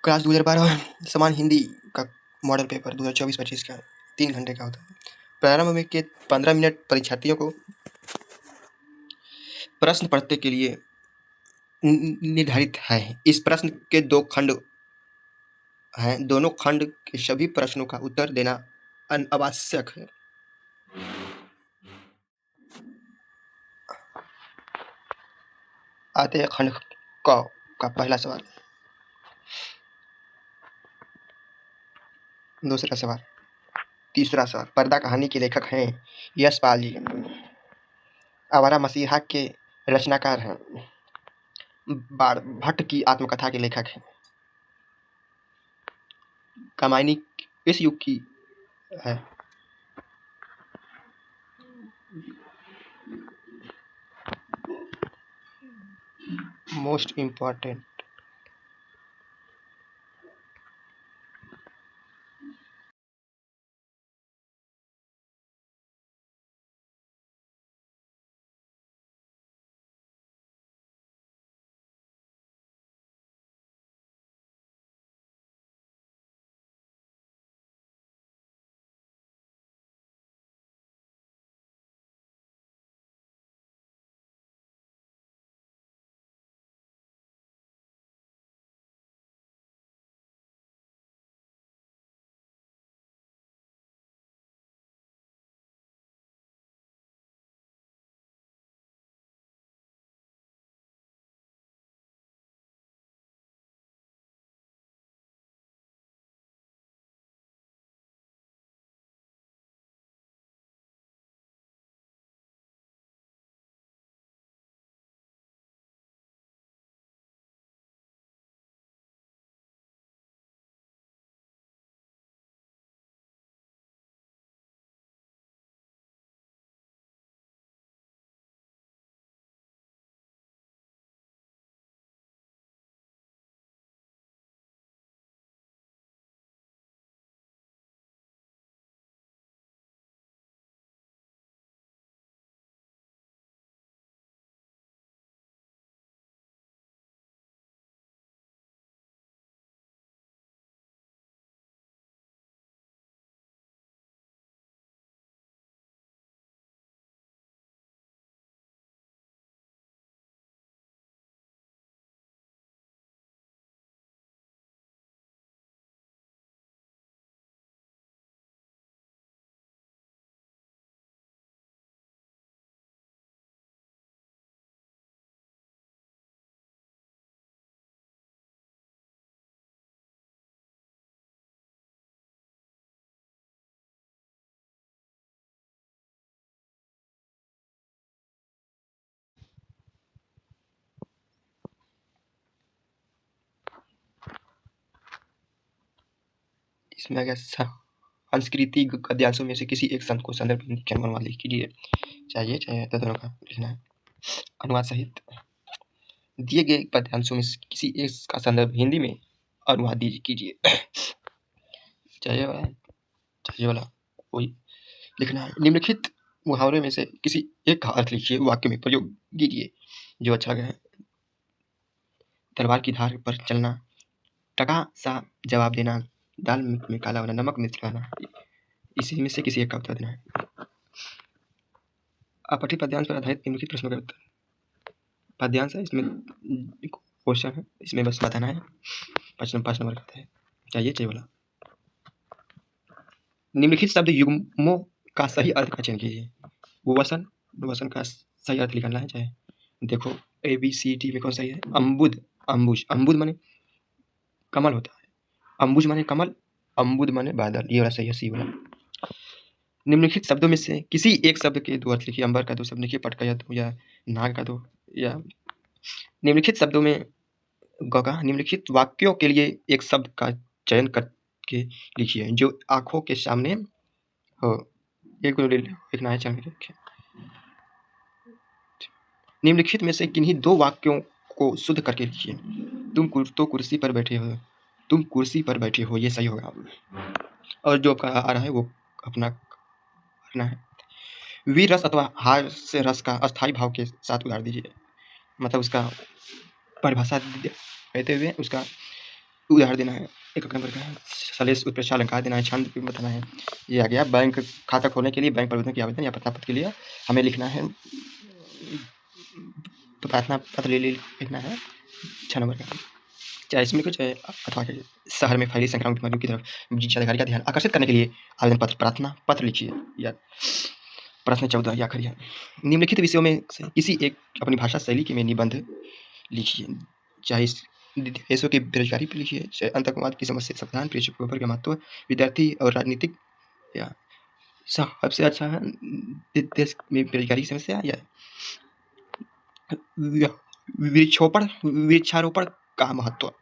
Class 2012 समान हिंदी का model paper 2024-25 का 3 घंटे का होता है। प्रारंभ में के 15 मिनट परीक्षार्थियों को प्रश्न पढ़ने के लिए निर्धारित है। इस प्रश्न के 2 खंड हैं। दोनों खंड के सभी प्रश्नों का उत्तर देना आवश्यक है। आते हैं खंड क का पहला सवाल। दूसरा सवाल। तीसरा सवाल। पर्दा कहानी के लेखक हैं यशपाल जी। आवारा मसीहा के रचनाकार हैं। भट्ट की आत्मकथा के लेखक हैं। कामायनी इस युग की है। Most important. इसमें आ गया संस्कृति गद्यांशों में से किसी एक संत को संदर्भ हिंदी के अनुमान वाले कीजिए। चाहे तो दोनों का लिखना है। अनुवाद सहित दिए गए पद्यांशों में से किसी एक का संदर्भ हिंदी में अनुवाद कीजिए। चाहिए वाला कोई लिखना है। निम्नलिखित मुहावरे में से किसी एक का अर्थ लिखिए, वाक्य में प्रयोग कीजिए। जो अच्छा लगे। तलवार की धार पर चलना, टका सा जवाब देना, दाल में काला होना, नमक मिर्च खाना। इसी में से किसी एक का उत्तर देना है। अपठित पद्यांश पर आधारित निम्नलिखित प्रश्नों का उत्तर। पद्यांश है, इसमें क्वेश्चन है, इसमें बस बताना है। 5 नंबर का है। चाहिए वाला। निम्नलिखित शब्द युग्मों का सही अर्थ का चयन कीजिए। वसन का सही अर्थ निकालना है। चाहे देखो ABCD में कौन सही है। अम्बुज माने कमल होता है। अम्बुज माने कमल, अम्बुद माने बादल। ये वाला सही है, सी वाला। निम्नलिखित शब्दों में से किसी एक शब्द के 2 अर्थ लिखिए। अंबर का 2 शब्द लिखिए, पट का या 2 या नाग का 2 या। निम्नलिखित शब्दों में गगा। निम्नलिखित वाक्यों के लिए एक शब्द का चयन करके लिखिए जो आंखों के सामने हो। एक लिखना है। चल लिखिए। निम्नलिखित में से किन्हीं 2 वाक्यों को शुद्ध करके लिखिए। तुम कुर्सी पर बैठे हो। तुम कुर्सी पर बैठे हो, ये सही होगा। और जो आपका आ रहा है वो अपना करना है। वीर रस अथवा हास्य रस का अस्थायी भाव के साथ उतार दीजिए। मतलब उसका परिभाषा कहते हुए उसका उदाहरण देना है, एक नंबर का है, सलेश उत्प्रेक्षा अलंकार देना है, छंद बताना है। ये आ गया। बैंक खाता खोलने के लिए बैंक परिवर्तन की आवेदन या प्रार्थना पत्र के लिए हमें लिखना है, तो प्रार्थना पत्र लिखना है 6 नंबर का। चाहे इसमें कुछ अथवा शहर में फैली संक्रामक बीमारियों की तरफ जिलाधिकारी का ध्यान आकर्षित करने के लिए आवेदन पत्र प्रार्थना पत्र लिखिए। या प्रश्न 14 या आखिरी है, निम्नलिखित विषयों में से किसी एक अपनी भाषा शैली के में निबंध लिखिए। चाहे देशों की बेरोजगारी पर लिखिए, चाहे आतंकवाद की समस्या, संविधान पेपर का महत्व, विद्यार्थी और राजनीतिक, या सबसे अच्छा है देश में बेरोजगारी की समस्या, या वृक्षारोपण का महत्व।